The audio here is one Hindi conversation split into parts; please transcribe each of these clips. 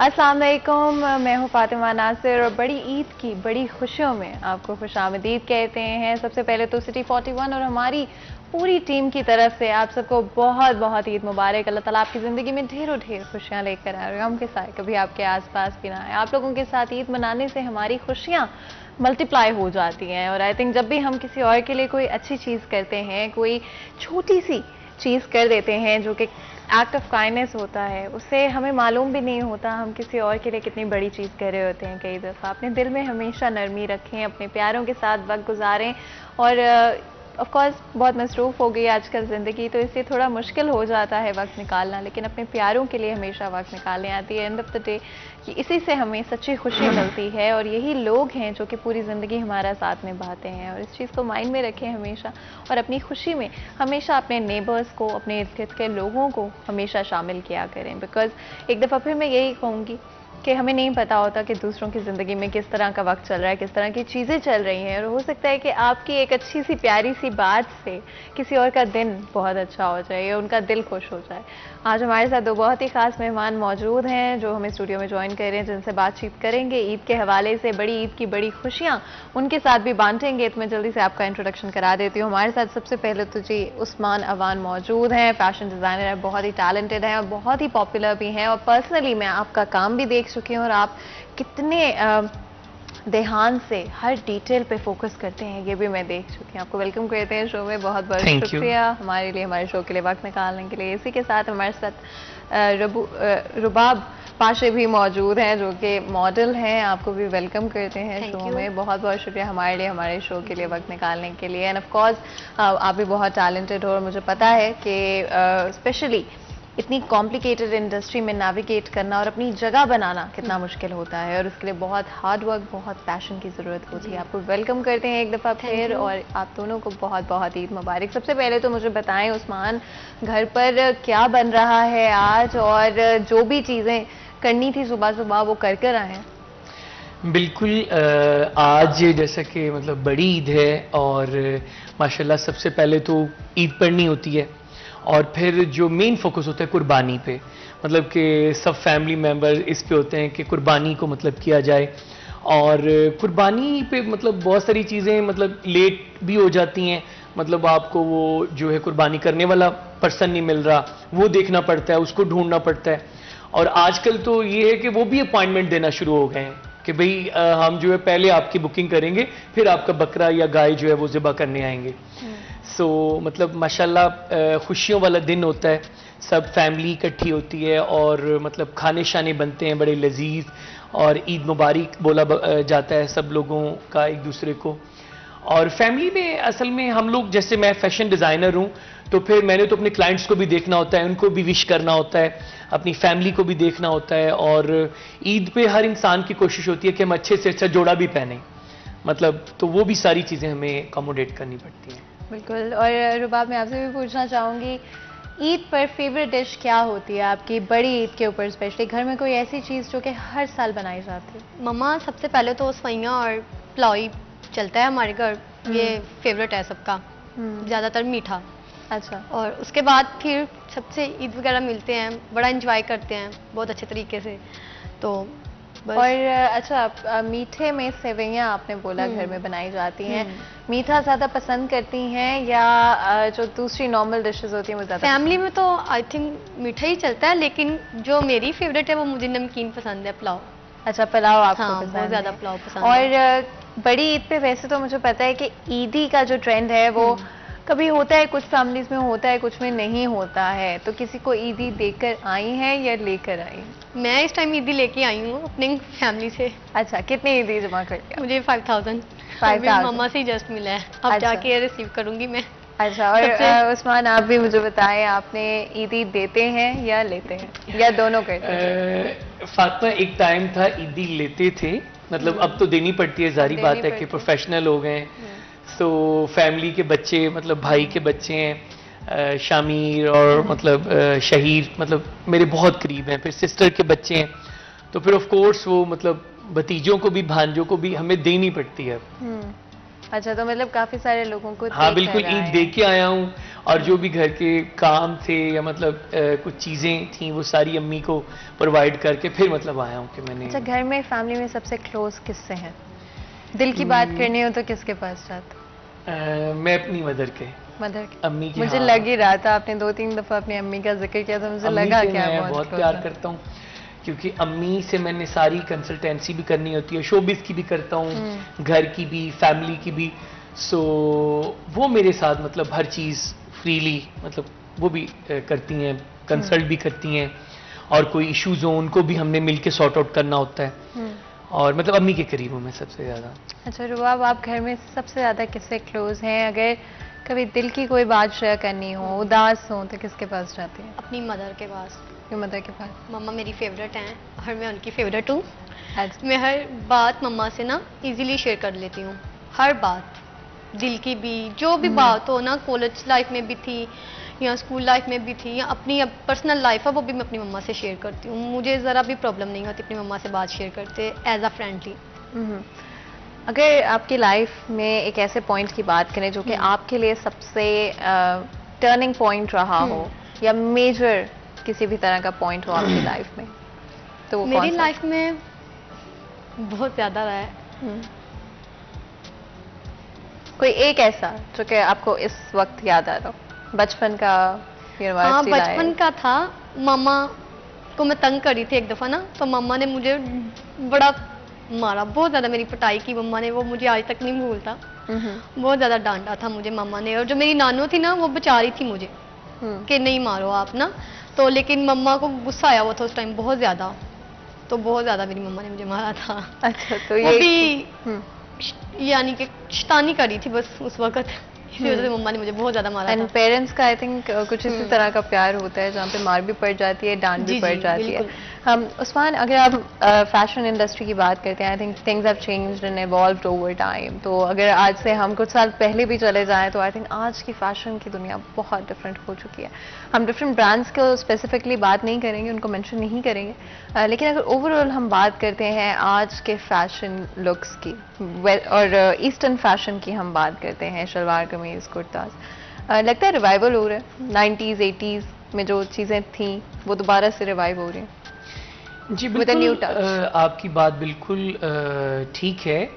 अस्सलाम वालेकुम, मैं हूँ फातिमा नासिर और बड़ी ईद की बड़ी खुशियों में आपको खुशामदीद कहते हैं। सबसे पहले तो सिटी 41 और हमारी पूरी टीम की तरफ से आप सबको बहुत बहुत ईद मुबारक। अल्लाह ताला आपकी ज़िंदगी में ढेरों ढेर खुशियाँ लेकर आए और गम के साथ कभी आपके आसपास भी ना आए। आप लोगों के साथ ईद मनाने से हमारी खुशियाँ मल्टीप्लाई हो जाती हैं और आई थिंक जब भी हम किसी और के लिए कोई अच्छी चीज़ करते हैं, कोई छोटी सी चीज़ कर देते हैं जो कि एक्ट ऑफ काइंडनेस होता है, उससे हमें मालूम भी नहीं होता हम किसी और के लिए कितनी बड़ी चीज़ कर रहे होते हैं। कई दफ़ा अपने दिल में हमेशा नरमी रखें, अपने प्यारों के साथ वक्त गुजारें और ऑफ कोर्स बहुत मसरूफ़ हो गई आजकल ज़िंदगी, तो इसलिए थोड़ा मुश्किल हो जाता है वक्त निकालना, लेकिन अपने प्यारों के लिए हमेशा वक्त निकालने आती है एंड ऑफ द डे कि इसी से हमें सच्ची खुशी मिलती है और यही लोग हैं जो कि पूरी ज़िंदगी हमारा साथ निभाते हैं। और इस चीज़ को माइंड में रखें हमेशा और अपनी खुशी में हमेशा अपने नेबर्स को, अपने इर्द गिर्द के लोगों को हमेशा शामिल किया करें। बिकॉज़ एक दफ़ा फिर मैं यही कहूँगी कि हमें नहीं पता होता कि दूसरों की ज़िंदगी में किस तरह का वक्त चल रहा है, किस तरह की चीज़ें चल रही हैं और हो सकता है कि आपकी एक अच्छी सी प्यारी सी बात से किसी और का दिन बहुत अच्छा हो जाए या उनका दिल खुश हो जाए। आज हमारे साथ दो बहुत ही ख़ास मेहमान मौजूद हैं जो हमें स्टूडियो में ज्वाइन कर रहे हैं, जिनसे बातचीत करेंगे ईद के हवाले से, बड़ी ईद की बड़ी खुशियाँ उनके साथ भी बांटेंगे। तो मैं जल्दी से आपका इंट्रोडक्शन करा देती हूँ। हमारे साथ सबसे पहले तो जी उस्मान अवान मौजूद हैं, फैशन डिज़ाइनर है, बहुत ही टैलेंटेड है और बहुत ही पॉपुलर भी हैं और पर्सनली मैं आपका काम भी देख चुकी हूँ और आप कितने ध्यान से हर डिटेल पे फोकस करते हैं ये भी मैं देख चुकी हूँ। आपको वेलकम करते हैं शो में, बहुत बहुत शुक्रिया हमारे लिए, हमारे शो के लिए वक्त निकालने के लिए। इसी के साथ हमारे साथ रुबाब पाशे भी मौजूद हैं जो कि मॉडल हैं, आपको भी वेलकम करते हैं शो में। बहुत बहुत शुक्रिया हमारे लिए, हमारे शो के लिए वक्त निकालने के लिए। एंड ऑफ कोर्स आप भी बहुत टैलेंटेड हो और मुझे पता है कि स्पेशली इतनी कॉम्प्लिकेटेड इंडस्ट्री में नेविगेट करना और अपनी जगह बनाना कितना मुश्किल होता है और उसके लिए बहुत हार्ड वर्क, बहुत पैशन की ज़रूरत होती है। आपको वेलकम करते हैं एक दफ़ा फिर और आप दोनों को बहुत बहुत ईद मुबारक। सबसे पहले तो मुझे बताएं उस्मान, घर पर क्या बन रहा है आज और जो भी चीज़ें करनी थी सुबह सुबह वो कर आए हैं? बिल्कुल, आज जैसा कि मतलब बड़ी ईद है और माशाल्लाह सबसे पहले तो ईद पढ़नी होती है और फिर जो मेन फोकस होता है कुर्बानी पे, मतलब कि सब फैमिली मेम्बर इस पे होते हैं कि कुर्बानी को मतलब किया जाए और कुर्बानी पे मतलब बहुत सारी चीज़ें मतलब लेट भी हो जाती हैं, मतलब आपको वो जो है कुर्बानी करने वाला पर्सन नहीं मिल रहा, वो देखना पड़ता है, उसको ढूंढना पड़ता है। और आजकल तो ये है कि वो भी अपॉइंटमेंट देना शुरू हो गए हैं कि भाई हम जो है पहले आपकी बुकिंग करेंगे फिर आपका बकरा या गाय जो है वो ज़िबा करने आएंगे। सो मतलब माशाल्लाह खुशियों वाला दिन होता है, सब फैमिली इकट्ठी होती है और मतलब खाने शाने बनते हैं बड़े लजीज और ईद मुबारक बोला जाता है सब लोगों का एक दूसरे को। और फैमिली में असल में हम लोग, जैसे मैं फैशन डिज़ाइनर हूँ तो फिर मैंने तो अपने क्लाइंट्स को भी देखना होता है, उनको भी विश करना होता है, अपनी फैमिली को भी देखना होता है और ईद पे हर इंसान की कोशिश होती है कि हम अच्छे से अच्छा जोड़ा भी पहने, मतलब तो वो भी सारी चीज़ें हमें अकोमोडेट करनी पड़ती हैं। बिल्कुल। और रुबाब मैं आपसे भी पूछना चाहूँगी, ईद पर फेवरेट डिश क्या होती है आपकी, बड़ी ईद के ऊपर स्पेशली घर में कोई ऐसी चीज़ जो कि हर साल बनाई जाती है? मम्मा सबसे पहले तो सवैयाँ और पुलाव ही चलता है हमारे घर, ये फेवरेट है सबका, ज़्यादातर मीठा। अच्छा। और उसके बाद फिर सबसे ईद वगैरह मिलते हैं, बड़ा इंजॉय करते हैं बहुत अच्छे तरीके से। तो बस। और अच्छा, मीठे में सेवैयाँ आपने बोला घर में बनाई जाती हैं, मीठा ज़्यादा पसंद करती हैं या जो दूसरी नॉर्मल डिशेस होती हैं वो ज़्यादा? फैमिली में तो आई थिंक मीठा ही चलता है, लेकिन जो मेरी फेवरेट है वो मुझे नमकीन पसंद है, पुलाव। अच्छा, पुलाव आपको हाँ, पसंद बहुत ज़्यादा है। पुलाव पसंद है। और बड़ी ईद पे वैसे तो मुझे पता है कि ईदी का जो ट्रेंड है वो कभी होता है, कुछ फैमिलीज में होता है, कुछ में नहीं होता है, तो किसी को ईदी देकर आई हैं या लेकर आई हैं? मैं इस टाइम ईदी लेके आई हूँ अपनी फैमिली से। अच्छा, कितनी ईदी जमा कर लिया? मुझे 5000 मम्मा से ही जस्ट मिला है, अब अच्छा। जाके रिसीव करूंगी मैं। अच्छा। और उस्मान आप भी मुझे बताएं, आपने ईदी देते हैं या लेते हैं या दोनों करते हैं? फातिमा, एक टाइम था ईदी लेते थे, मतलब अब तो देनी पड़ती है, जारी बात है कि प्रोफेशनल हो गए हैं। सो फैमिली के बच्चे, मतलब भाई के बच्चे हैं, शामिर और मतलब शहीर, मतलब मेरे बहुत करीब हैं, फिर सिस्टर के बच्चे हैं, तो फिर ऑफ कोर्स वो मतलब भतीजों को भी भांजों को भी हमें देनी पड़ती है। अच्छा, तो मतलब काफी सारे लोगों को हाँ बिल्कुल, ईद दे के आया हूँ और जो भी घर के काम थे या मतलब कुछ चीज़ें थी वो सारी अम्मी को प्रोवाइड करके फिर मतलब आया हूँ कि मैंने। अच्छा, घर में फैमिली में सबसे क्लोज किससे हैं? दिल की बात करनी हो तो किसके पास जाते? मैं अपनी मदर के, मदर के। अम्मी की। मुझे हाँ। लग ही रहा था, आपने 2-3 दफा अपनी अम्मी का जिक्र किया तो मुझे अम्मी लगा से कि आप मैं बहुत close प्यार हैं। करता हूँ क्योंकि अम्मी से मैंने सारी कंसल्टेंसी भी करनी होती है, शोबिस की भी करता हूँ, घर की भी, फैमिली की भी। सो वो मेरे साथ मतलब हर चीज़ फ्रीली मतलब वो भी करती हैं, कंसल्ट भी करती हैं, और कोई इश्यूज हो उनको भी हमने मिलके सॉर्ट आउट करना होता है। और मतलब अम्मी के करीब हूँ मैं सबसे ज़्यादा। अच्छा रुबाब, आप घर में सबसे ज़्यादा किससे क्लोज हैं? अगर कभी दिल की कोई बात शेयर करनी हो, उदास हो, तो किसके पास जाती हैं? अपनी मदर के पास। अपनी मदर के पास। मम्मा मेरी फेवरेट हैं और मैं उनकी फेवरेट हूँ। अच्छा। मैं हर बात मम्मा से ना इजीली शेयर कर लेती हूँ, हर बात, दिल की भी, जो भी बात हो ना, कॉलेज लाइफ में भी थी या स्कूल लाइफ में भी थी या अपनी पर्सनल लाइफ है वो भी मैं अपनी मम्मा से शेयर करती हूँ। मुझे ज़रा भी प्रॉब्लम नहीं होती अपनी मम्मा से बात शेयर करते एज अ फ्रेंडली। अगर आपकी लाइफ में एक ऐसे पॉइंट की बात करें जो कि आपके लिए सबसे टर्निंग पॉइंट रहा हो या मेजर किसी भी तरह का पॉइंट हो आपकी लाइफ में, तो वो मेरी कौन सा? लाइफ में बहुत ज़्यादा रहा है। कोई एक ऐसा जो कि आपको इस वक्त याद आ रहा हो, बचपन का, हाँ, यूनिवर्सिटी बचपन लाइफ? का था। मम्मा को मैं तंग करी थी एक दफ़ा ना, तो मम्मा ने मुझे बड़ा मारा, बहुत ज़्यादा मेरी पिटाई की मम्मा ने, वो मुझे आज तक नहीं भूलता। बहुत ज़्यादा डांटा था मुझे मम्मा ने, और जो मेरी नानू थी ना वो बचा रही थी मुझे कि नहीं मारो आप ना, तो लेकिन मम्मा को गुस्सा आया हुआ था उस टाइम बहुत ज़्यादा, तो बहुत ज़्यादा मेरी मम्मा ने मुझे मारा था। अच्छा, तो वो ये भी यानी कि शैतानी करी थी बस उस वक्त, इसी वजह से मम्मा ने मुझे बहुत ज़्यादा मारा एंड था। पेरेंट्स का आई थिंक कुछ इसी तरह का प्यार होता है जहाँ पे मार भी पड़ जाती है, डांट भी जी, पड़ जी, जाती है। बिल्कुल। उस्मान, अगर आप फैशन इंडस्ट्री की बात करते हैं, I think things have changed and evolved over time. तो अगर आज से हम कुछ साल पहले भी चले जाएं तो आई थिंक आज की फैशन की दुनिया बहुत डिफरेंट हो चुकी है। हम डिफरेंट ब्रांड्स को स्पेसिफिकली बात नहीं करेंगे, उनको मेंशन नहीं करेंगे, लेकिन अगर ओवरऑल हम बात करते हैं आज के फैशन लुक्स की और ईस्टर्न फैशन की हम बात करते हैं, शलवार कमीज, कुर्ताज, लगता है रिवाइवल हो रहा है। 90s 80s में जो चीज़ें थी वो दोबारा से रिवाइव हो रही हैं। जी With a new बिल्कुल, touch. आपकी बात बिल्कुल ठीक है।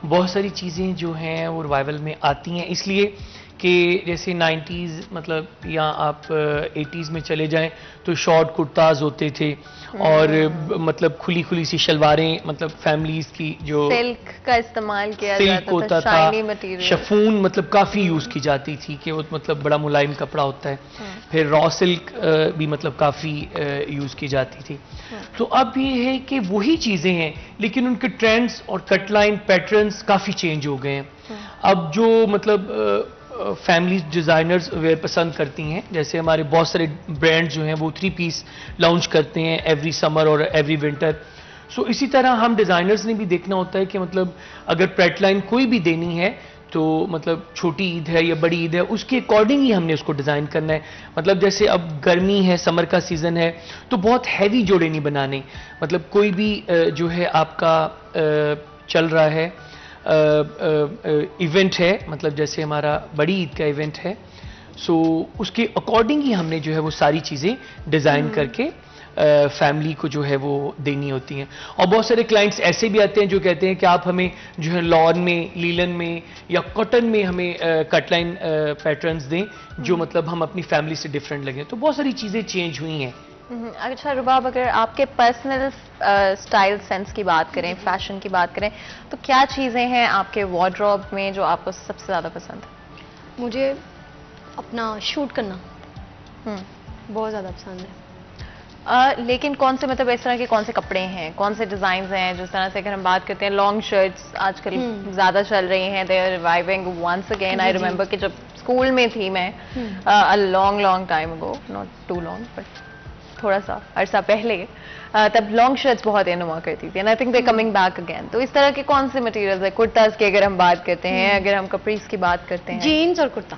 बहुत सारी चीज़ें जो हैं वो रिवाइवल में आती हैं, इसलिए कि जैसे 90s मतलब या आप 80s में चले जाएं तो शॉर्ट कुर्ताज होते थे और मतलब खुली खुली सी शलवारें, मतलब फैमिलीज की जो सिल्क का इस्तेमाल किया सिल्क जाता था, होता शाइनी था, मटेरियल। शफून मतलब काफ़ी यूज़ की जाती थी कि वो मतलब बड़ा मुलायम कपड़ा होता है। फिर रॉ सिल्क भी मतलब काफ़ी यूज़ की जाती थी। तो अब ये है कि वही चीज़ें हैं लेकिन उनके ट्रेंड्स और कटलाइन पैटर्न्स काफ़ी चेंज हो गए हैं। अब जो मतलब फैमिली डिज़ाइनर्स वेयर पसंद करती हैं, जैसे हमारे बहुत सारे ब्रांड्स जो हैं वो 3 पीस लॉन्च करते हैं एवरी समर और एवरी विंटर। सो इसी तरह हम डिज़ाइनर्स ने भी देखना होता है कि मतलब अगर पैटलाइन कोई भी देनी है तो मतलब छोटी ईद है या बड़ी ईद है उसके अकॉर्डिंग ही हमने उसको डिज़ाइन करना है। मतलब जैसे अब गर्मी है, समर का सीज़न है, तो बहुत हैवी जोड़े नहीं बनाने। मतलब कोई भी जो है आपका चल रहा है इवेंट है, मतलब जैसे हमारा बड़ी ईद का इवेंट है, सो उसके अकॉर्डिंग ही हमने जो है वो सारी चीज़ें डिज़ाइन करके फैमिली को जो है वो देनी होती हैं। और बहुत सारे क्लाइंट्स ऐसे भी आते हैं जो कहते हैं कि आप हमें जो है लॉन में, लीलन में या कॉटन में हमें कटलाइन पैटर्न्स दें जो मतलब हम अपनी फैमिली से डिफरेंट लगें। तो बहुत सारी चीज़ें चेंज हुई हैं। अच्छा रुबाब, अगर आपके पर्सनल स्टाइल सेंस की बात करें, फैशन की बात करें, तो क्या चीज़ें हैं आपके वार्डरोब में जो आपको सबसे ज़्यादा पसंद है? मुझे अपना शूट करना बहुत ज़्यादा पसंद है। लेकिन कौन से मतलब इस तरह के कौन से कपड़े हैं, कौन से डिजाइन हैं, जिस तरह से अगर हम बात करते हैं लॉन्ग शर्ट्स आजकल ज्यादा चल रही हैं, they are reviving once again. I remember कि जब स्कूल में थी मैं a long time ago, not too long but थोड़ा सा अरसा पहले, तब लॉन्ग शर्ट्स बहुत इन हुआ करती थी and I think they coming back again. तो इस तरह के कौन से मटेरियल्स है? कुर्ताज की अगर हम बात करते हैं, अगर हम कपड़ीज की बात करते हैं, जीन्स और kurta.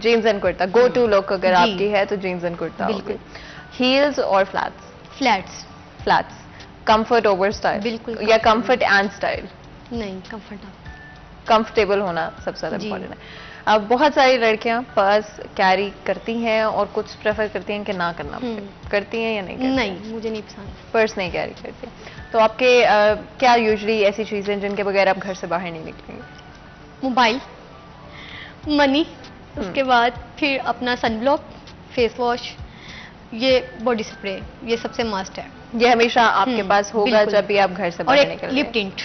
Jeans and kurta go to look अगर आपकी है तो जीन्स एंड कुर्ता। बिल्कुल। हील्स और flats? Flats. Flats. Comfort over style? बिल्कुल। या कंफर्ट एंड स्टाइल? नहीं, कंफर्टेबल। कंफर्टेबल होना सबसे ज्यादा जी। इम्पोर्टेंट है। अब बहुत सारी लड़कियां पर्स कैरी करती हैं और कुछ प्रेफर करती हैं कि ना करना, करती हैं या नहीं करती? नहीं, मुझे नहीं पसंद। पर्स नहीं कैरी करती। तो आपके क्या यूजुअली ऐसी चीजें जिनके बगैर आप घर से बाहर नहीं निकलेंगे? मोबाइल, मनी, उसके बाद फिर अपना सनब्लॉक, फेस वॉश, ये बॉडी स्प्रे, ये सबसे मस्ट है। ये हमेशा आपके पास होगा बिल्कुल। जब भी आप घर से और बाहर एक निकल लिप टिंट,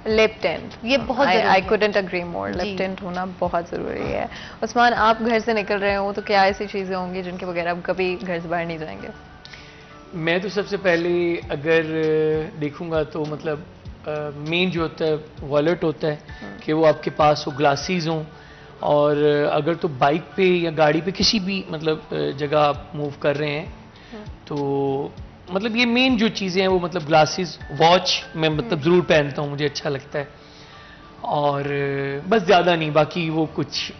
लिप टिंट, ये बहुत जरूरी आई है। कुडंट अग्री मोर, लिप जी। टिंट होना बहुत जरूरी है। उस्मान, आप घर से निकल रहे हो तो क्या ऐसी चीजें होंगी जिनके बगैर आप कभी घर से बाहर नहीं जाएंगे? मैं तो सबसे पहले अगर देखूंगा तो मतलब मेन जो होता है वॉलेट होता है कि वो आपके पास हो, ग्लासेस हों, और अगर तो बाइक पे या गाड़ी पे किसी भी मतलब जगह आप मूव कर रहे हैं तो मतलब ये मेन जो चीज़ें हैं वो मतलब ग्लासेस, वॉच मैं मतलब ज़रूर पहनता हूँ, मुझे अच्छा लगता है। और बस ज़्यादा नहीं, बाकी वो कुछ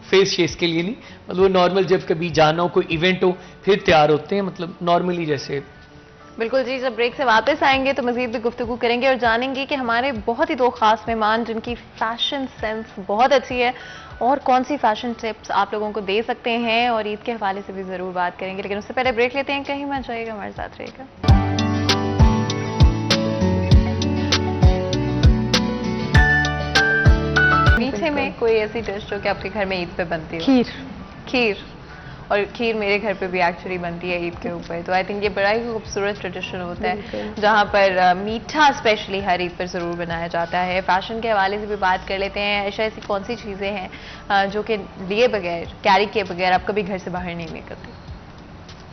फेस शेस के लिए नहीं, मतलब वो नॉर्मल जब कभी जाना हो, कोई इवेंट हो, फिर तैयार होते हैं, मतलब नॉर्मली जैसे। बिल्कुल जी, जब ब्रेक से वापस आएंगे तो मजीद भी गुफ्तगू करेंगे और जानेंगे कि हमारे बहुत ही दो खास मेहमान जिनकी फैशन सेंस बहुत अच्छी है और कौन सी फैशन टिप्स आप लोगों को दे सकते हैं, और ईद के हवाले से भी जरूर बात करेंगे। लेकिन उससे पहले ब्रेक लेते हैं, कहीं मत जाइएगा, हमारे साथ रहिएगा। मीठे में कोई ऐसी डिश जो कि आपके घर में ईद पे बनती है? खीर। खीर, और खीर मेरे घर पे भी एक्चुअली बनती है ईद के ऊपर। तो आई थिंक ये बड़ा ही खूबसूरत ट्रेडिशन होता है जहाँ पर मीठा स्पेशली हर ईद पर ज़रूर बनाया जाता है। फैशन के हवाले से भी बात कर लेते हैं। ऐसा ऐसी कौन सी चीज़ें हैं जो कि लिए बगैर, कैरी किए बगैर आप कभी घर से बाहर नहीं निकलते?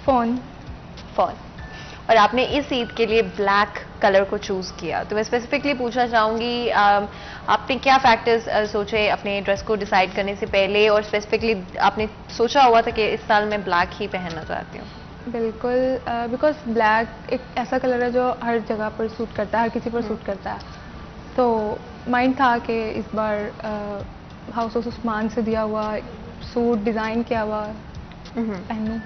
फोन। फोन। और आपने इस ईद के लिए ब्लैक कलर को चूज किया, तो मैं स्पेसिफिकली पूछना चाहूंगी आपने क्या फैक्टर्स सोचे अपने ड्रेस को डिसाइड करने से पहले, और स्पेसिफिकली आपने सोचा हुआ था कि इस साल मैं ब्लैक ही पहनना चाहती हूँ? बिल्कुल, बिकॉज ब्लैक एक ऐसा कलर है जो हर जगह पर सूट करता है, हर किसी पर सूट करता है। तो माइंड था कि इस बार हाउस ऑफ उस्मान से दिया हुआ सूट डिज़ाइन किया हुआ पहनूं।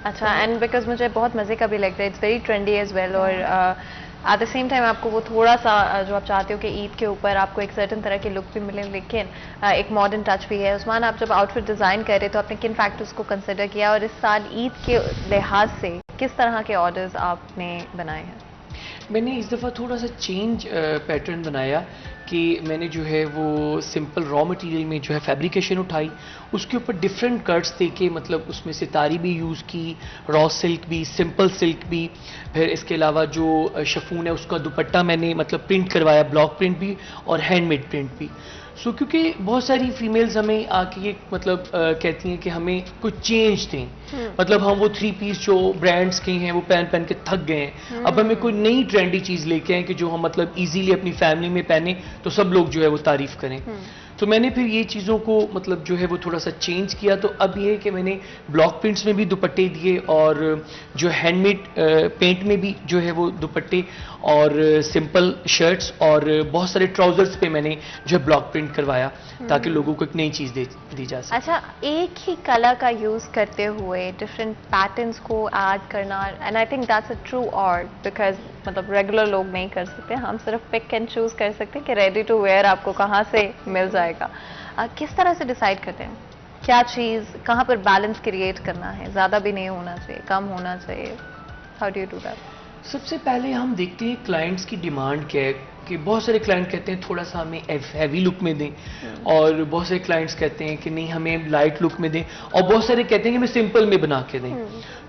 अच्छा, एंड बिकॉज मुझे बहुत मज़े का भी लगता है, it's very trendy as well, और एट द सेम टाइम आपको वो थोड़ा सा जो आप चाहते हो कि ईद के ऊपर आपको एक सर्टन तरह के लुक भी मिले, लेकिन एक मॉडर्न टच भी है। उस्मान, आप जब आउटफिट डिज़ाइन कर रहे तो आपने किन फैक्टर्स को कंसिडर किया, और इस साल ईद के लिहाज से किस तरह के ऑर्डर्स आपने बनाए हैं? मैंने इस दफ़ा थोड़ा सा चेंज पैटर्न बनाया कि मैंने जो है वो सिंपल रॉ मटेरियल में जो है फैब्रिकेशन उठाई, उसके ऊपर डिफरेंट कट्स देके, मतलब उसमें सितारी भी यूज़ की, रॉ सिल्क भी, सिंपल सिल्क भी, फिर इसके अलावा जो शफून है उसका दुपट्टा मैंने मतलब प्रिंट करवाया, ब्लॉक प्रिंट भी और हैंडमेड प्रिंट भी। सो क्योंकि बहुत सारी फीमेल्स हमें आके मतलब कहती हैं कि हमें कुछ चेंज दें, मतलब हम वो 3 पीस जो ब्रांड्स के हैं वो पहन पहन के थक गए हैं, अब हमें कोई नई ट्रेंडी चीज़ लेके आए कि जो हम मतलब इजीली अपनी फैमिली में पहने तो सब लोग जो है वो तारीफ करें। तो मैंने फिर ये चीज़ों को मतलब जो है वो थोड़ा सा चेंज किया। तो अब ये है कि मैंने ब्लॉक प्रिंट्स में भी दुपट्टे दिए, और जो हैंडमेड पेंट में भी जो है वो दुपट्टे, और सिंपल शर्ट्स और बहुत सारे ट्राउजर्स पे मैंने जो है ब्लॉक प्रिंट करवाया ताकि लोगों को एक नई चीज़ दी जा सके। अच्छा, एक ही कलर का यूज करते हुए डिफरेंट पैटर्न्स को ऐड करना, and I think that's a true art, because मतलब रेगुलर लोग नहीं कर सकते, हम सिर्फ पिक एंड चूज कर सकते हैं कि रेडी टू वेयर आपको कहाँ से मिल जाएगा। किस तरह से डिसाइड करते हैं क्या चीज़, कहाँ पर बैलेंस क्रिएट करना है, ज़्यादा भी नहीं होना चाहिए, कम होना चाहिए? How do you do that? सबसे पहले हम देखते हैं क्लाइंट्स की डिमांड क्या है, कि बहुत सारे क्लाइंट कहते हैं थोड़ा सा हमें हैवी लुक में दें, और बहुत सारे क्लाइंट्स कहते हैं कि नहीं हमें लाइट लुक में दें, और बहुत सारे कहते हैं कि हमें सिंपल में बना के दें।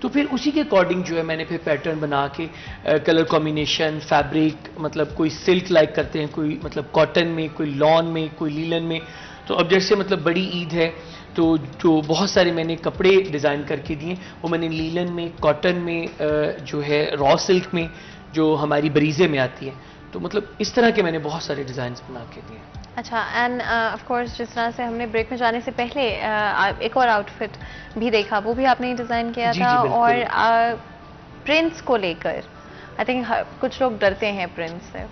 तो फिर उसी के अकॉर्डिंग जो है मैंने फिर पैटर्न बना के कलर कॉम्बिनेशन, फैब्रिक, मतलब कोई सिल्क लाइक करते हैं, कोई मतलब कॉटन में, कोई लॉन में, कोई लीलन में। तो अब जैसे मतलब बड़ी ईद है तो जो बहुत सारे मैंने कपड़े डिज़ाइन करके दिए वो मैंने लीलन में, कॉटन में, जो है रॉ सिल्क में जो हमारी बरीजे में आती है, तो मतलब इस तरह के मैंने बहुत सारे डिज़ाइंस बना के दिए। अच्छा, एंड ऑफ कोर्स जिस तरह से हमने ब्रेक में जाने से पहले एक और आउटफिट भी देखा, वो भी आपने डिज़ाइन किया जी, था। जी, और प्रिंट्स को लेकर आई थिंक कुछ लोग डरते हैं प्रिंट्स से,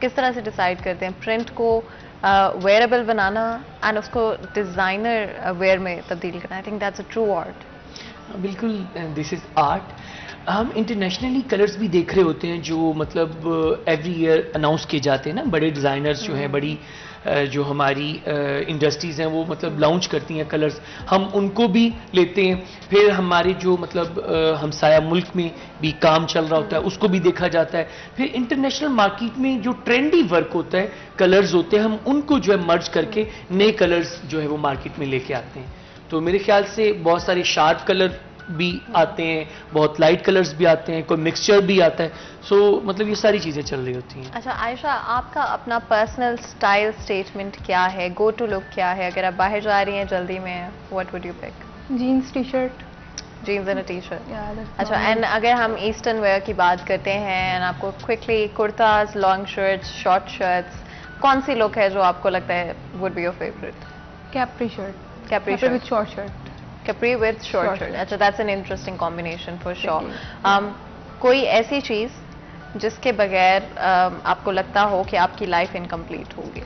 किस तरह से डिसाइड करते हैं प्रिंट को वेयरेबल बनाना एंड उसको डिज़ाइनर वेयर में तब्दील करना? I think that's a true art. बिल्कुल, दिस इज़ आर्ट। हम इंटरनेशनली कलर्स भी देख रहे होते हैं जो मतलब एवरी ईयर अनाउंस किए जाते हैं ना, बड़े डिज़ाइनर्स जो हैं, बड़ी जो हमारी इंडस्ट्रीज़ हैं वो मतलब लॉन्च करती हैं कलर्स, हम उनको भी लेते हैं। फिर हमारे जो मतलब हमसाया मुल्क में भी काम चल रहा होता है उसको भी देखा जाता है। फिर इंटरनेशनल मार्केट में जो ट्रेंडी वर्क होता है, कलर्स होते हैं, हम उनको जो है मर्ज करके नए कलर्स जो है वो मार्केट में लेके आते हैं। तो मेरे ख्याल से बहुत सारे शार्प कलर भी आते हैं, बहुत लाइट कलर्स भी आते हैं, कोई मिक्सचर भी आता है। सो मतलब ये सारी चीज़ें चल रही होती हैं। अच्छा आयशा, आपका अपना पर्सनल स्टाइल स्टेटमेंट क्या है, गो टू लुक क्या है? अगर आप बाहर जा रही हैं जल्दी में, what would you pick? Jeans T-shirt, jeans and a T-shirt. अच्छा, एंड अगर हम ईस्टर्न वेयर की बात करते हैं एंड आपको quickly kurtas, long shirts, short shirts, कौन सी लुक है जो आपको लगता है would be your favourite? Capri shirt, Capri with short shirt. Capri with short Short shirt. shirt. अच्छा, that's an interesting combination for sure. कोई ऐसी चीज जिसके बगैर आपको लगता हो कि आपकी लाइफ इनकम्प्लीट होगी?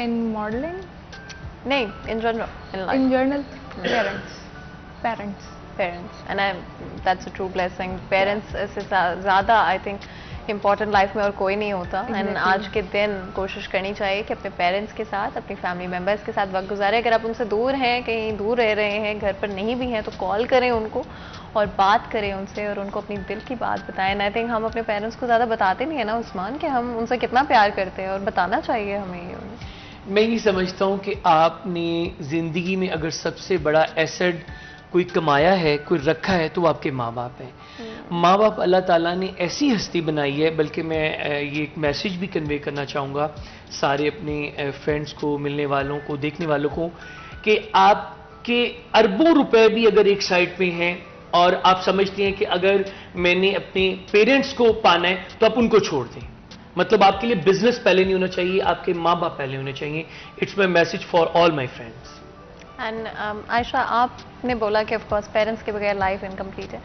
इन मॉडलिंग नहीं, in general, in life. In journal, parents Parents, and that's a true blessing. Parents से ज़्यादा I think इम्पॉर्टेंट लाइफ में और कोई नहीं होता। And Exactly. आज के दिन कोशिश करनी चाहिए कि अपने पेरेंट्स के साथ, अपनी फैमिली मेम्बर्स के साथ वक्त गुजारें। अगर आप उनसे दूर हैं, कहीं दूर रह रहे हैं, घर पर नहीं भी हैं, तो कॉल करें उनको और बात करें उनसे और उनको अपनी दिल की बात बताएं। आई थिंक हम अपने पेरेंट्स को ज़्यादा बताते नहीं है ना उस्मान, कि हम उनसे कितना प्यार करते हैं, और बताना चाहिए हमें ये उन्हें। मैं ये समझता हूँ कि आपने ज़िंदगी में अगर सबसे बड़ा एसेट कोई कमाया है, कोई रखा है, तो वो आपके माँ बाप हैं। माँ बाप अल्लाह ताला ने ऐसी हस्ती बनाई है, बल्कि मैं ये एक मैसेज भी कन्वे करना चाहूँगा सारे अपने फ्रेंड्स को, मिलने वालों को, देखने वालों को, कि आपके अरबों रुपए भी अगर एक साइड पे हैं और आप समझते हैं कि अगर मैंने अपने पेरेंट्स को पाना है तो आप उनको छोड़ दें। मतलब आपके लिए बिजनेस पहले नहीं होना चाहिए, आपके माँ बाप पहले होने चाहिए। It's my message for all my friends. And Ayesha, आपने बोला कि ऑफ कोर्स पेरेंट्स के बगैर लाइफ इनकम्प्लीट है।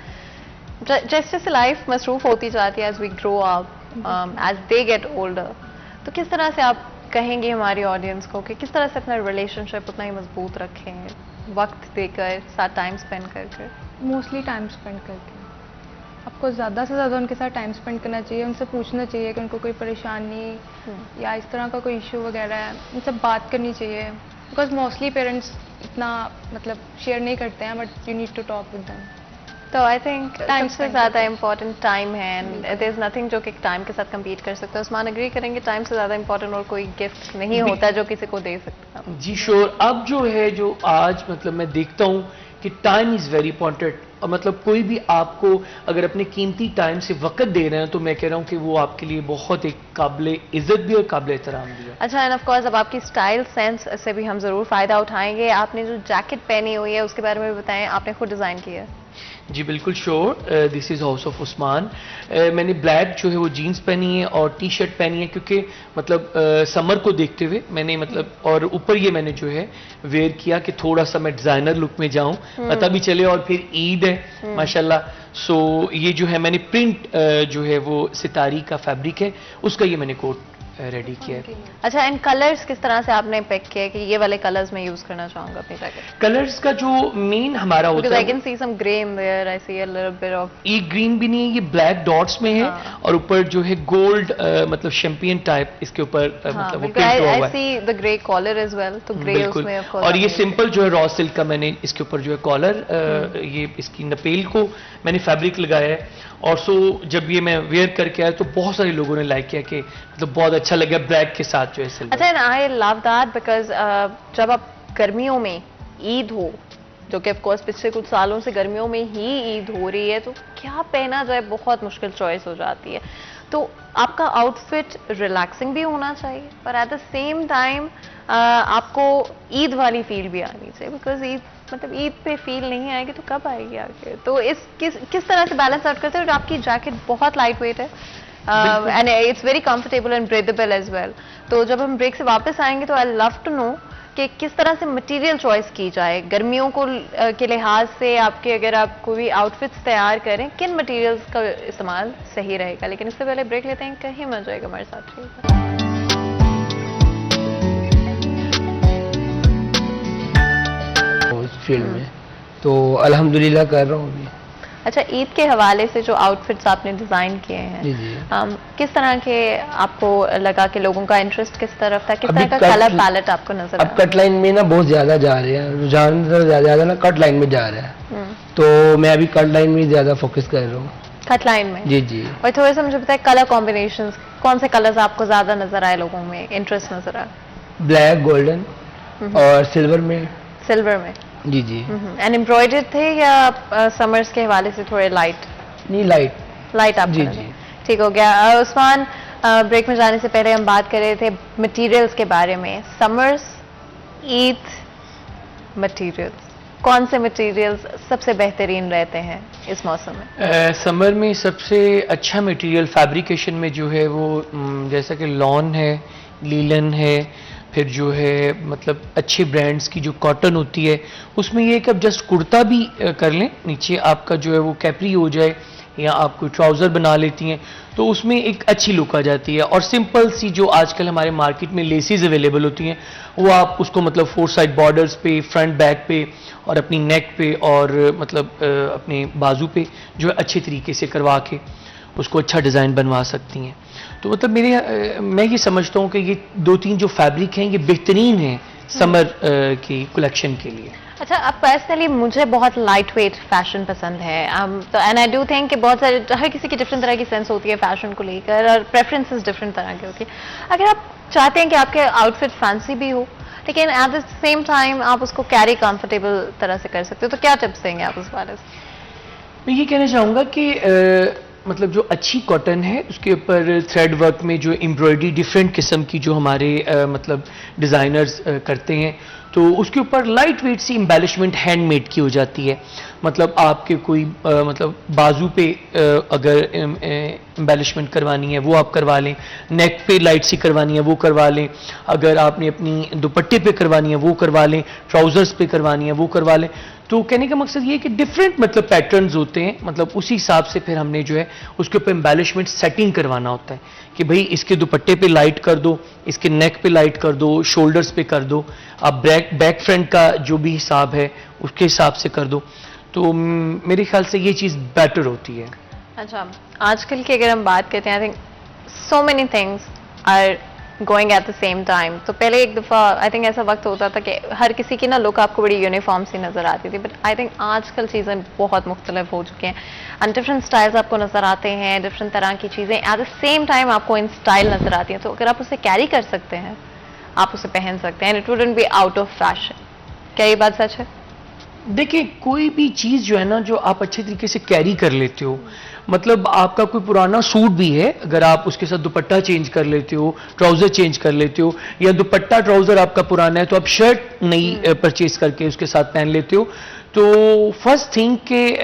जैसे जैसे लाइफ मसरूफ होती जाती है, as we grow up, as they get older, तो किस तरह से आप कहेंगे हमारी ऑडियंस को कि किस तरह से अपना रिलेशनशिप उतना ही मजबूत रखें, वक्त देकर, साथ टाइम स्पेंड करके? मोस्टली टाइम स्पेंड करके। आपको ज़्यादा से ज़्यादा उनके साथ टाइम स्पेंड करना चाहिए, उनसे पूछना चाहिए कि उनको कोई परेशानी या इस तरह का कोई इशू वगैरह है, उनसे बात करनी चाहिए। बिकॉज मोस्टली पेरेंट्स इतना मतलब शेयर नहीं करते हैं, but you need to talk with them. तो आई थिंक टाइम से ज़्यादा इम्पोर्टेंट टाइम है, एंड देयर इज नथिंग जो कि टाइम के साथ compete कर सकता है। उस्मान एग्री करेंगे, टाइम से ज़्यादा इम्पोर्टेंट और कोई गिफ्ट नहीं होता जो किसी को दे सकता। जी श्योर। अब जो है, जो आज मतलब मैं देखता हूँ कि टाइम इज़ वेरी इंपॉर्टेंट, और मतलब कोई भी आपको अगर अपने कीमती टाइम से वक्त दे रहे हैं तो मैं कह रहा हूँ कि वो आपके लिए बहुत एक काबिल इज्जत भी और काबिल एहतराम भी है। अच्छा, एंड ऑफ कोर्स अब आपकी स्टाइल सेंस से भी हम ज़रूर फ़ायदा उठाएंगे। आपने जो जैकेट पहनी हुई है उसके बारे में भी बताएं, आपने खुद डिज़ाइन किया है? जी बिल्कुल sure. This is house of Usman. मैंने ब्लैक जो है वो जीन्स पहनी है और टी शर्ट पहनी है, क्योंकि मतलब समर को देखते हुए मैंने मतलब, और ऊपर ये मैंने जो है वेयर किया कि थोड़ा सा मैं डिज़ाइनर लुक में जाऊं, पता भी चले। और फिर ईद है माशाल्लाह, सो ये जो है मैंने प्रिंट जो है वो सितारी का फैब्रिक है, उसका ये मैंने कोट रेडी किया है। अच्छा, एंड कलर्स किस तरह से आपने पिक किया कि ये वाले कलर्स मैं यूज करना चाहूंगा अपनी जैकेट? कलर्स का जो मेन हमारा होता Because I है, can see some gray in there, I see a little bit of ये ग्रीन भी नहीं है, ये ब्लैक डॉट्स में है। हाँ। और ऊपर जो है गोल्ड मतलब शैम्पियन टाइप इसके ऊपर मतलब वो because प्रिंट हुआ I हुआ है। see the grey collar as well, तो ग्रे बिल्कुल। उसमें of course और ये आपने- सिंपल जो है रॉ सिल्क का मैंने इसके ऊपर जो है कॉलर, ये इसकी नपेल को मैंने फैब्रिक लगाया है। और सो जब ये मैं वेयर करके आया तो बहुत सारे लोगों ने लाइक किया कि मतलब बहुत अच्छा लगा ब्लैक के साथ जो है सिल्वर। अच्छा, and I love that because जब आप गर्मियों में ईद हो, जो कि ऑफ कोर्स पिछले कुछ सालों से गर्मियों में ही ईद हो रही है, तो क्या पहना जाए बहुत मुश्किल चॉइस हो जाती है। तो आपका आउटफिट रिलैक्सिंग भी होना चाहिए, पर एट द सेम टाइम आपको ईद वाली फील भी आनी चाहिए, बिकॉज ईद मतलब ईद पे फील नहीं आएगी तो कब आएगी आगे? तो इस किस तरह से बैलेंस आउट करते हैं? और आपकी जैकेट बहुत लाइट वेट है and it's very comfortable and breathable as well. तो जब हम ब्रेक से वापस आएंगे तो आई लव टू नो कि किस तरह से मटेरियल चॉइस की जाए गर्मियों को के लिहाज से। आपके अगर आप कोई आउटफिट्स तैयार करें, किन मटेरियल्स का इस्तेमाल सही रहेगा? लेकिन इससे पहले ब्रेक लेते हैं, कहीं मत जाएगा हमारे साथ रहिएगा। इस फील्ड में तो अल्हम्दुलिल्लाह कर रहा हूँ अभी। अच्छा, ईद के हवाले से जो आउटफिट्स आपने डिजाइन किए हैं, जी जी। किस तरह के आपको लगा कि लोगों का इंटरेस्ट किस तरफ था, किस अभी तरह का कलर पैलेट आपको नजर अब कट लाइन में ना बहुत ज्यादा जा रहे हैं, रुझान ज्यादा ना कट लाइन में जा रहा है, तो मैं अभी कट लाइन में ज्यादा फोकस कर रहा हूँ। कट लाइन में? जी जी। और थोड़ा सा मुझे बताए कलर कॉम्बिनेशंस, कौन से कलर्स आपको ज्यादा नजर आए, लोगों में इंटरेस्ट नजर आया? ब्लैक, गोल्डन और सिल्वर में। सिल्वर में? जी जी। एंड एम्ब्रॉयडर्ड थे या समर्स के हवाले से थोड़े लाइट? नहीं, लाइट। लाइट आपको जी नजर? जी। ठीक हो गया। उस्मान, ब्रेक में जाने से पहले हम बात कर रहे थे मटेरियल्स के बारे में। समर्स, ईद, मटेरियल्स, कौन से मटेरियल्स सबसे बेहतरीन रहते हैं इस मौसम में? समर में सबसे अच्छा मटेरियल फैब्रिकेशन में जो है वो जैसा कि लॉन है, लीलन है, फिर जो है मतलब अच्छे ब्रांड्स की जो कॉटन होती है, उसमें ये है कि आप जस्ट कुर्ता भी कर लें, नीचे आपका जो है वो कैपरी हो जाए या आप कोई ट्राउज़र बना लेती हैं तो उसमें एक अच्छी लुक आ जाती है। और सिंपल सी जो आजकल हमारे मार्केट में लेसेस अवेलेबल होती हैं, वो आप उसको मतलब 4 साइड बॉर्डर्स पे, फ्रंट बैक पे और अपनी नेक पे और मतलब अपने बाजू पे जो है अच्छे तरीके से करवा के उसको अच्छा डिज़ाइन बनवा सकती हैं। तो मतलब मैं ये समझता हूँ कि ये 2-3 जो फैब्रिक हैं ये बेहतरीन हैं समर की कलेक्शन के लिए। अच्छा, अब पर्सनली मुझे बहुत लाइट वेट फैशन पसंद है, तो एंड आई डू थिंक कि बहुत सारे हर किसी की डिफरेंट तरह की सेंस होती है फैशन को लेकर और प्रेफरेंसेस डिफरेंट तरह की होती है। अगर आप चाहते हैं कि आपके आउटफिट फैंसी भी हो लेकिन एट द सेम टाइम आप उसको कैरी कंफर्टेबल तरह से कर सकते हो, तो क्या टिप्स देंगे आप उस बारे से? मैं ये कहना चाहूँगा कि मतलब जो अच्छी कॉटन है उसके ऊपर थ्रेड वर्क में जो एम्ब्रॉयडरी डिफरेंट किस्म की जो हमारे मतलब डिज़ाइनर्स करते हैं, तो उसके ऊपर लाइट वेट सी एम्बेलिशमेंट हैंडमेड की हो जाती है। मतलब आपके कोई मतलब बाजू पे अगर एम्बेलिशमेंट करवानी है वो आप करवा लें, नेक पे लाइट सी करवानी है वो करवा लें, अगर आपने अपनी दुपट्टे पे करवानी है वो करवा लें, ट्राउज़र्स पे करवानी है वो करवा लें। तो कहने का मकसद ये है कि डिफरेंट मतलब पैटर्न्स होते हैं, मतलब उसी हिसाब से फिर हमने जो है उसके ऊपर एम्बेलिशमेंट सेटिंग करवाना होता है कि भाई इसके दुपट्टे पे लाइट कर दो, इसके नेक पे लाइट कर दो, शोल्डर्स पे कर दो, आप बैक फ्रंट का जो भी हिसाब है उसके हिसाब से कर दो। तो मेरे ख्याल से ये चीज़ बेटर होती है। अच्छा, आजकल की अगर हम बात करते हैं, I think so many things are going at the same time. तो पहले एक दफ़ा आई थिंक ऐसा वक्त होता था कि हर किसी की ना लुक आपको बड़ी यूनिफॉर्म सी नज़र आती थी, बट आई थिंक आजकल चीज़ें बहुत मुख्तलिफ हो चुकी हैं एंड डिफरेंट स्टाइल्स आपको नज़र आते हैं, डिफरेंट तरह की चीज़ें एट द सेम टाइम आपको इन स्टाइल नज़र आती हैं। तो अगर आप उसे कैरी कर सकते हैं, आप उसे पहन सकते हैं, it wouldn't be out of fashion. क्या ये बात सच है? देखिए, कोई भी चीज़ जो है ना जो आप अच्छे तरीके से कैरी कर लेते हो, मतलब आपका कोई पुराना सूट भी है, अगर आप उसके साथ दुपट्टा चेंज कर लेते हो, ट्राउज़र चेंज कर लेते हो, या दुपट्टा ट्राउज़र आपका पुराना है तो आप शर्ट नई परचेज करके उसके साथ पहन लेते हो, तो फर्स्ट थिंग कि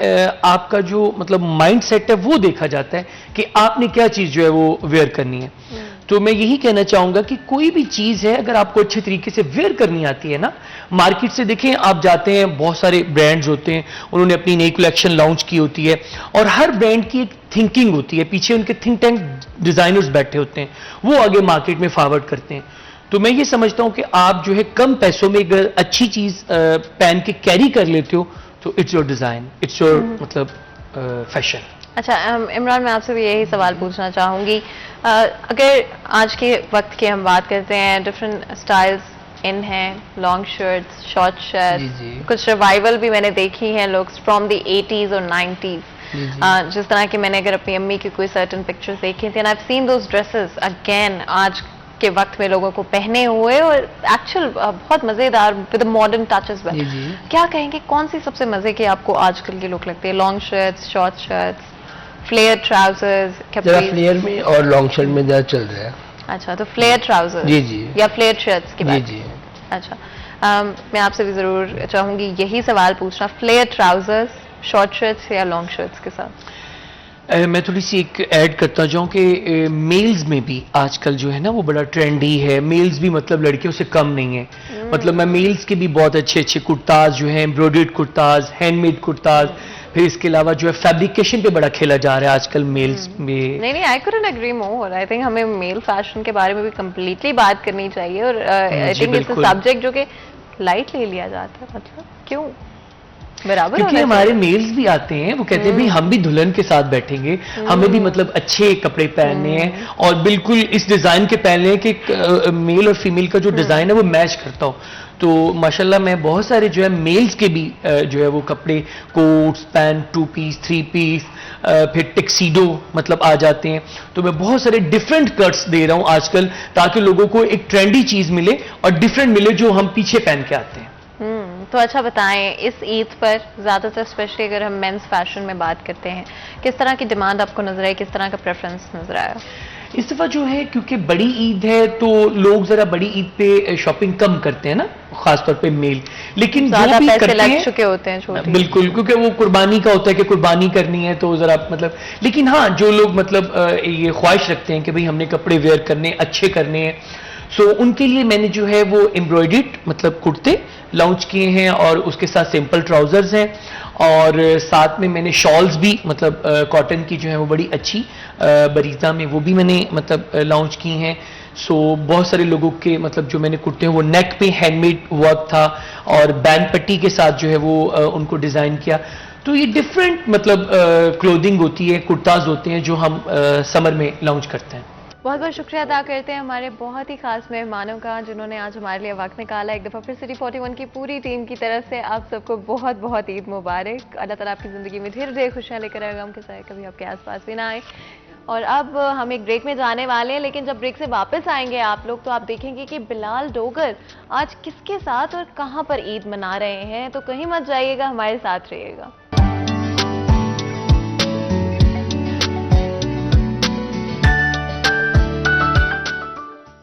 आपका जो मतलब माइंड सेट है वो देखा जाता है कि आपने क्या चीज़ जो है वो वेयर करनी है। तो मैं यही कहना चाहूँगा कि कोई भी चीज़ है अगर आपको अच्छे तरीके से वेयर करनी आती है ना, मार्केट से देखें आप जाते हैं, बहुत सारे ब्रांड्स होते हैं, उन्होंने अपनी नई कलेक्शन लॉन्च की होती है और हर ब्रांड की एक थिंकिंग होती है, पीछे उनके थिंक टैंक डिज़ाइनर्स बैठे होते हैं, वो आगे मार्केट में फॉरवर्ड करते हैं। तो मैं ये समझता हूँ कि आप जो है कम पैसों में अगर अच्छी चीज़ पहन के कैरी कर लेते हो तो it's your design, it's your मतलब फैशन। अच्छा, इमरान, मैं आपसे भी यही सवाल पूछना चाहूँगी, अगर आज के वक्त की हम बात करते हैं, डिफरेंट स्टाइल्स इन हैं, लॉन्ग शर्ट्स, शॉर्ट जी, शर्ट्स, जी। कुछ रिवाइवल भी मैंने देखी हैं लुक्स फ्रॉम द 80s और 90s, जिस तरह की मैंने अगर अपनी अम्मी की कोई सर्टन पिक्चर्स देखी थी, and I have seen those dresses again आज के वक्त में लोगों को पहने हुए और एक्चुअल बहुत मजेदार with modern touch as well. क्या कहेंगे, कौन सी सबसे मजे की आपको आजकल की लुक लगती है? Long shirts, short shirts, flare trousers? जरा फ्लेयर में और लॉन्ग शर्ट में ज़्यादा चल रहा है। अच्छा, तो फ्लेयर ट्राउजर्स जी जी, या फ्लेयर शर्ट्स की बात? जी जी। अच्छा, मैं आपसे भी जरूर चाहूंगी यही सवाल पूछना, फ्लेयर ट्राउजर्स, शॉर्ट शर्ट्स या लॉन्ग शर्ट्स के साथ? मैं थोड़ी सी एक ऐड करता जाऊँ कि मेल्स में भी आजकल जो है ना वो बड़ा ट्रेंडी है, मेल्स भी मतलब लड़कियों से कम नहीं है। मतलब मैं मेल्स के भी बहुत अच्छे अच्छे कुर्ताज जो हैं, एम्ब्रॉयडर्ड कुर्ताज, हैंडमेड कुर्ताज, फिर इसके अलावा जो है फैब्रिकेशन पे बड़ा खेला जा रहा है आजकल मेल्स में। नहीं, I couldn't agree more. I think हमें मेल फैशन के बारे में भी कम्प्लीटली बात करनी चाहिए और I think it's a subject जो कि लाइट ले लिया जाता है। मतलब क्यों? बराबर क्योंकि होना हमारे मेल्स भी आते हैं, वो कहते हैं भाई हम भी दुल्हन के साथ बैठेंगे, हमें भी मतलब अच्छे कपड़े पहनने हैं और बिल्कुल इस डिजाइन के पहनने हैं कि मेल और फीमेल का जो डिजाइन है वो मैच करता हो। तो माशाल्लाह मैं बहुत सारे जो है मेल्स के भी जो है वो कपड़े, कोट्स, पैंट, 2 पीस, 3 पीस, फिर टेक्सीडो मतलब आ जाते हैं। तो मैं बहुत सारे डिफरेंट कट्स दे रहा हूं आजकल, ताकि लोगों को एक ट्रेंडी चीज मिले और डिफरेंट मिले जो हम पीछे पहन के आते हैं। तो अच्छा बताएं, इस ईद पर ज़्यादातर स्पेशली अगर हम मेंस फैशन में बात करते हैं, किस तरह की डिमांड आपको नजर आई, किस तरह का प्रेफरेंस नजर आया? इस दफा जो है क्योंकि बड़ी ईद है तो लोग जरा बड़ी ईद पे शॉपिंग कम करते हैं ना, खासतौर पे मेल, लेकिन ज्यादा जो भी पैसे करते लग हैं चुके होते हैं छोटी। बिल्कुल, क्योंकि वो कुर्बानी का होता है कि कुर्बानी करनी है तो जरा मतलब, लेकिन हाँ जो लोग मतलब ये ख्वाहिश रखते हैं कि भाई हमने कपड़े वेयर करने, अच्छे करने हैं, सो उनके लिए मैंने जो है वो एम्ब्रॉयडर्ड मतलब कुर्ते लॉन्च किए हैं और उसके साथ सिंपल ट्राउजर्स हैं और साथ में मैंने शॉल्स भी मतलब कॉटन की जो है वो बड़ी अच्छी बरीजा में वो भी मैंने मतलब लॉन्च की हैं। सो बहुत सारे लोगों के मतलब जो मैंने कुर्ते हैं वो नेक पे हैंडमेड वर्क था और बैंड पट्टी के साथ जो है वो उनको डिजाइन किया। तो ये डिफरेंट मतलब क्लोथिंग होती है, कुर्ताज होते हैं जो हम समर में लॉन्च करते हैं। बहुत बहुत शुक्रिया अदा करते हैं हमारे बहुत ही खास मेहमानों का जिन्होंने आज हमारे लिए वक्त निकाला। एक दफ़ा फिर सिटी 41 की पूरी टीम की तरफ से आप सबको बहुत बहुत ईद मुबारक। अल्लाह ताला आपकी ज़िंदगी में ढेर ढेर खुशियाँ लेकर आएगा, हम के साथ कभी आपके आसपास भी ना आए। और अब हम एक ब्रेक में जाने वाले हैं, लेकिन जब ब्रेक से वापस आएंगे आप लोग तो आप देखेंगे कि बिलाल डोगर आज किसके साथ और कहाँ पर ईद मना रहे हैं। तो कहीं मत जाइएगा, हमारे साथ रहिएगा।